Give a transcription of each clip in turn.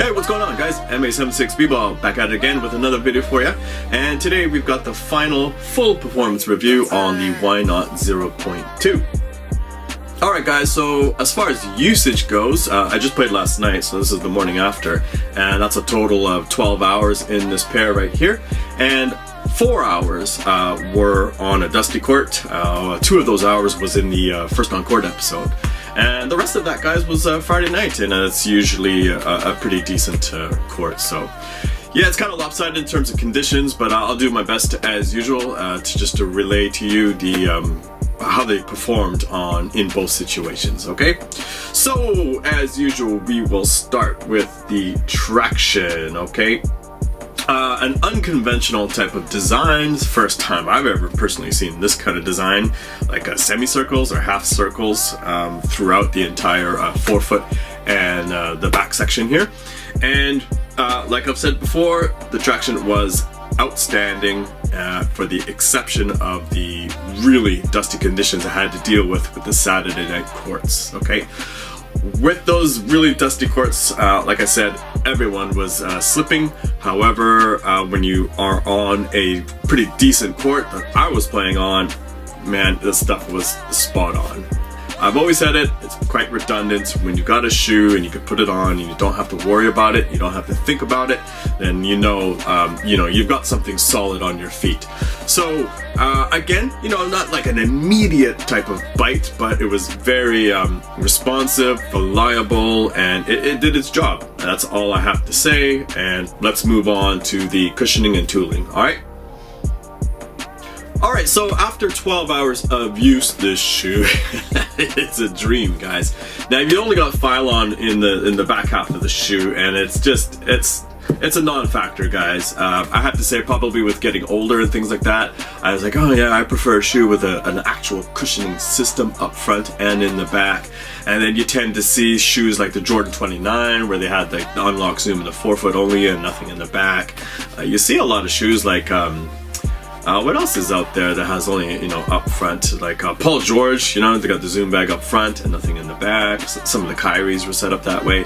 Hey, what's going on, guys? MA76B-Ball back at it again with another video for you. And today we've got the final full performance review on the Not Zer0.2. Alright guys, so as far as usage goes, I just played last night, so this is the morning after, and that's a total of 12 hours in this pair right here. And 4 hours were on a dusty court. 2 of those hours was in the first on court episode. And the rest of that, guys, was Friday night, and it's usually a pretty decent court. So yeah, it's kind of lopsided in terms of conditions, but I'll do my best as usual to relay to you the how they performed in both situations. Okay, so as usual, we will start with the traction. Okay. An unconventional type of design. First time I've ever personally seen this kind of design, like semicircles or half circles throughout the entire forefoot and the back section here. And like I've said before, the traction was outstanding for the exception of the really dusty conditions I had to deal with the Saturday night courts. Okay. With those really dusty courts, like I said, everyone was slipping. However, when you are on a pretty decent court that I was playing on, man, this stuff was spot on. I've always said it, it's quite redundant. When you got a shoe and you can put it on and you don't have to worry about it, you don't have to think about it, then you know you've got something solid on your feet. So again, not like an immediate type of bite, but it was very responsive, reliable, and it did its job. That's all I have to say, and let's move on to the cushioning and tooling. Alright, so after 12 hours of use, this shoe, it's a dream, guys. Now, you only got Phylon in the back half of the shoe, and it's a non-factor, guys. I have to say, probably with getting older and things like that, I was like, oh yeah, I prefer a shoe with an actual cushioning system up front and in the back. And then you tend to see shoes like the Jordan 29, where they had the unlock zoom in the forefoot only and nothing in the back. You see a lot of shoes like what else is out there that has only, up front? Like Paul George, they got the zoom bag up front and nothing in the back. Some of the Kyries were set up that way.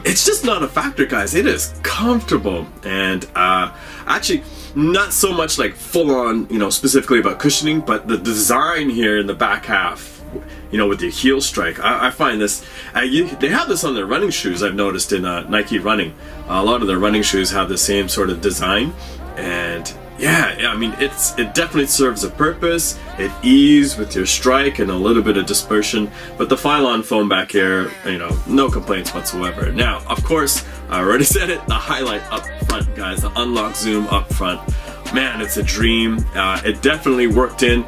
It's just not a factor, guys. It is comfortable, and actually not so much like full on, specifically about cushioning, but the design here in the back half, with the heel strike. I find this, they have this on their running shoes, I've noticed in Nike running. A lot of their running shoes have the same sort of design, and yeah, I mean, it definitely serves a purpose. It eases with your strike and a little bit of dispersion, but the Phylon foam back here, no complaints whatsoever. Now, of course, I already said it, the highlight up front, guys, the unlock zoom up front. Man, it's a dream. It definitely worked in,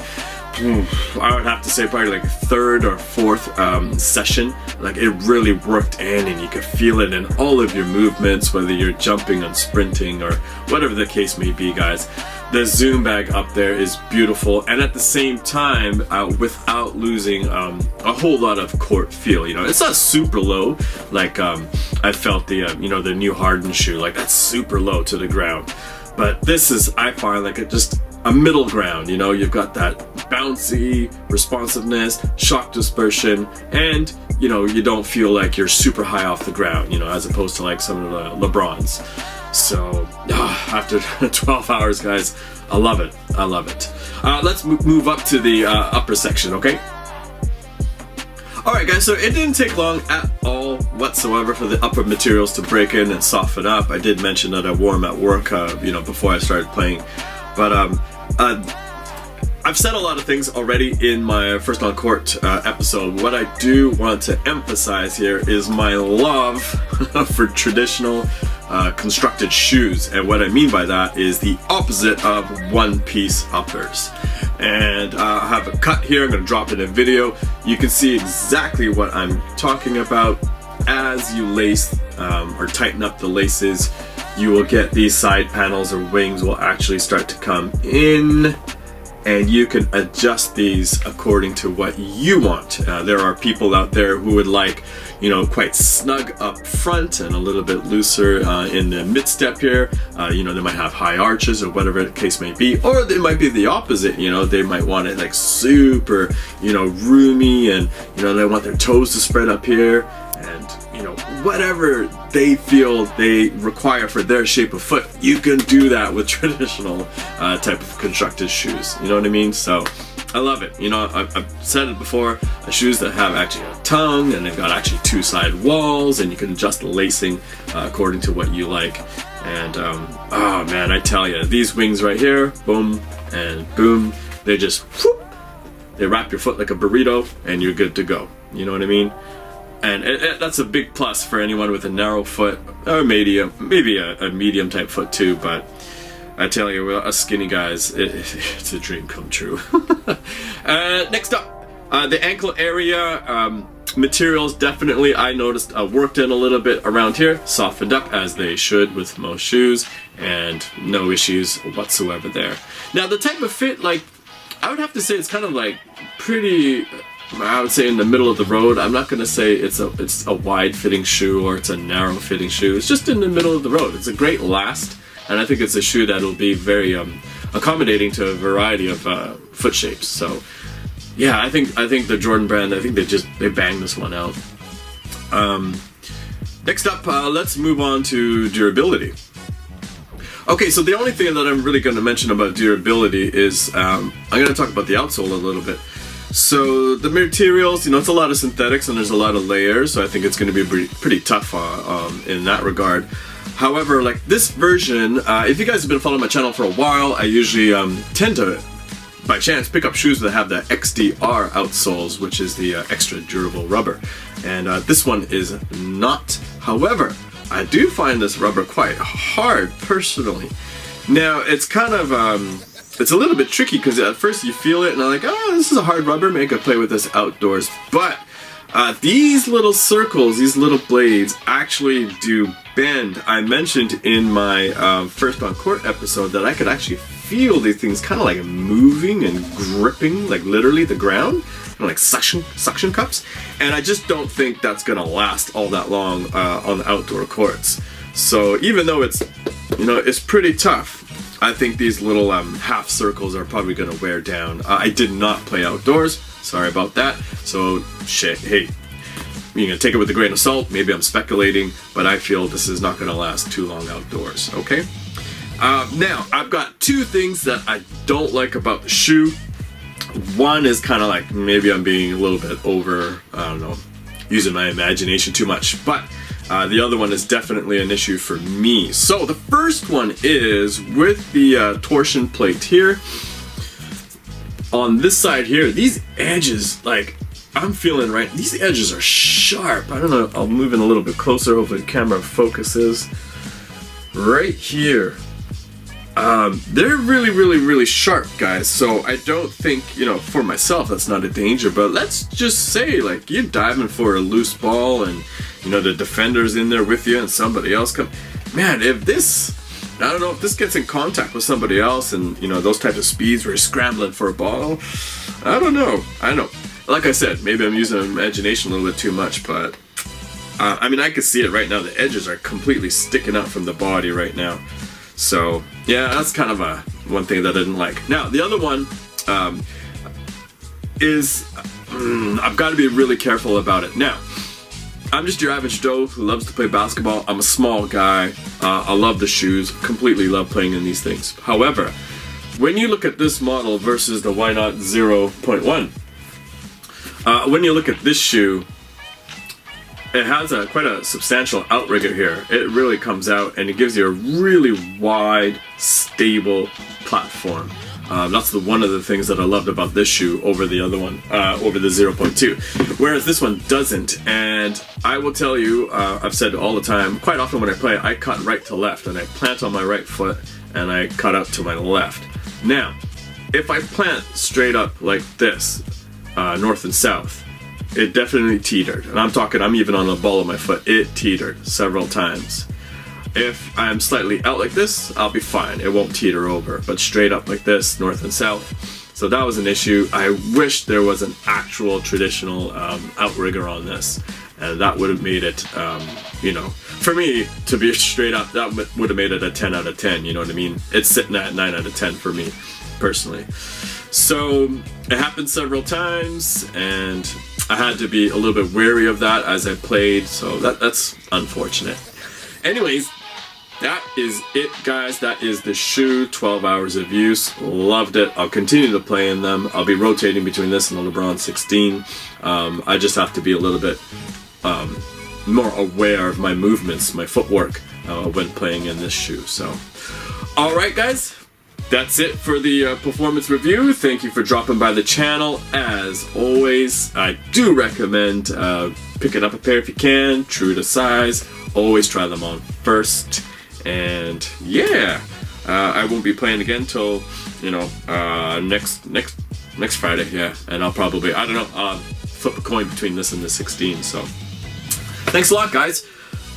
I would have to say probably like third or fourth session. Like, it really worked in, and you could feel it in all of your movements, whether you're jumping and sprinting or whatever the case may be, guys. The zoom bag up there is beautiful, and at the same time, without losing a whole lot of court feel. It's not super low like I felt the new Harden shoe, like that's super low to the ground. But this is, I find, like just a middle ground. You've got that bouncy responsiveness, shock dispersion, and you don't feel like you're super high off the ground, as opposed to like some of the LeBrons. So after 12 hours, guys, I love it. I love it. Let's move up to the upper section, okay? Alright, guys, so it didn't take long at all whatsoever for the upper materials to break in and soften up. I did mention that I wore them at work, before I started playing. But I've said a lot of things already in my first on court episode. What I do want to emphasize here is my love for traditional constructed shoes, and what I mean by that is the opposite of one-piece uppers. And I have a cut here. I'm going to drop it in a video. You can see exactly what I'm talking about. As you lace or tighten up the laces, you will get these side panels or wings will actually start to come in, and you can adjust these according to what you want. There are people out there who would like, quite snug up front and a little bit looser in the mid step here. They might have high arches or whatever the case may be, or they might be the opposite. They might want it like super, roomy, and they want their toes to spread up here. and you know, whatever they feel they require for their shape of foot, you can do that with traditional type of constructed shoes. You know what I mean? So I love it. You know, I've said it before, shoes that have actually a tongue and they've got actually two side walls, and you can adjust the lacing according to what you like. And oh man, I tell you, these wings right here, boom and boom, they just whoop, they wrap your foot like a burrito and you're good to go. You know what I mean? And that's a big plus for anyone with a narrow foot, or maybe a medium type foot too. But I tell you, us skinny guys, it's a dream come true. Next up, the ankle area. Materials definitely, I noticed, worked in a little bit around here, softened up as they should with most shoes, and no issues whatsoever there. Now the type of fit, like, I would have to say it's kind of like pretty, I would say in the middle of the road. I'm not going to say it's a wide fitting shoe or it's a narrow fitting shoe. It's just in the middle of the road. It's a great last, and I think it's a shoe that'll be very accommodating to a variety of foot shapes. So yeah, I think the Jordan brand, I think they banged this one out. Next up, let's move on to durability. Okay, so the only thing that I'm really going to mention about durability is I'm going to talk about the outsole a little bit. So the materials, you know, it's a lot of synthetics and there's a lot of layers, so I think it's going to be pretty tough in that regard. However, like this version, if you guys have been following my channel for a while, I usually tend to, by chance, pick up shoes that have the XDR outsoles, which is the extra durable rubber. And this one is not. However, I do find this rubber quite hard, personally. Now, it's kind of, it's a little bit tricky because at first you feel it and I'm like, oh, this is a hard rubber, maybe I could play with this outdoors. But these little circles, these little blades actually do bend. I mentioned in my first on court episode that I could actually feel these things kind of like moving and gripping, like literally the ground, you know, like suction cups. And I just don't think that's gonna last all that long on the outdoor courts. So even though it's, you know, it's pretty tough, I think these little half circles are probably gonna wear down. I did not play outdoors, sorry about that. So shit, hey, you're gonna take it with a grain of salt. Maybe I'm speculating, but I feel this is not gonna last too long outdoors, okay? Now, I've got two things that I don't like about the shoe. One is kind of like, maybe I'm being a little bit over, I don't know, using my imagination too much, but the other one is definitely an issue for me. So the first one is with the torsion plate here. On this side here, these edges, like, I'm feeling right, these edges are sharp. I don't know, I'll move in a little bit closer, hopefully the camera focuses. Right here. They're really sharp, guys, so I don't think, you know, for myself that's not a danger, but let's just say, like, you're diving for a loose ball and, you know, the defender's in there with you and somebody else come, man, if this, I don't know, if this gets in contact with somebody else and, you know, those types of speeds where you're scrambling for a ball, I don't know, like I said, maybe I'm using imagination a little bit too much, but I mean, I can see it right now, the edges are completely sticking out from the body right now. So yeah, that's kind of one thing that I didn't like. Now the other one is I've got to be really careful about it. Now, I'm just your average Joe who loves to play basketball. I'm a small guy. I love the shoes. Completely love playing in these things. However, when you look at this model versus the Not Zer0.2, when you look at this shoe, it has quite a substantial outrigger here. It really comes out and it gives you a really wide, stable platform. That's one of the things that I loved about this shoe over the other one, over the 0.2. Whereas this one doesn't. And I will tell you, I've said all the time, quite often when I play, I cut right to left and I plant on my right foot and I cut out to my left. Now, if I plant straight up like this, north and south, it definitely teetered. And I'm even on the ball of my foot. It teetered several times. If I'm slightly out like this, I'll be fine. It won't teeter over. But straight up like this, north and south. So that was an issue. I wish there was an actual traditional outrigger on this. And that would have made it, you know, for me to be straight up, that would have made it a 10 out of 10. You know what I mean? It's sitting at 9 out of 10 for me, personally. So it happened several times, and I had to be a little bit wary of that as I played, so that's unfortunate. Anyways, that is it, guys. That is the shoe. 12 hours of use. Loved it. I'll continue to play in them. I'll be rotating between this and the LeBron 16. I just have to be a little bit more aware of my movements, my footwork when playing in this shoe. So, all right, guys. That's it for the performance review. Thank you for dropping by the channel. As always, I do recommend picking up a pair if you can, true to size. Always try them on first. And yeah, I won't be playing again till, you know, next Friday. Yeah, and I'll probably, I don't know, flip a coin between this and the 16. So thanks a lot, guys.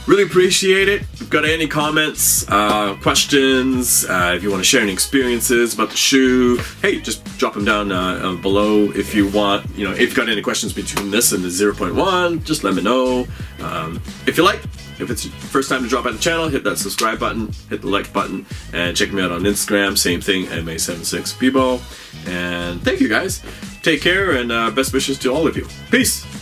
Really appreciate it. If you've got any comments, questions, if you want to share any experiences about the shoe, hey, just drop them down below if you want. You know, if you've got any questions between this and the 0.1, just let me know. If it's your first time to drop by the channel, hit that subscribe button, hit the like button, and check me out on Instagram. Same thing, MA76Bibo. And thank you, guys. Take care, and best wishes to all of you. Peace.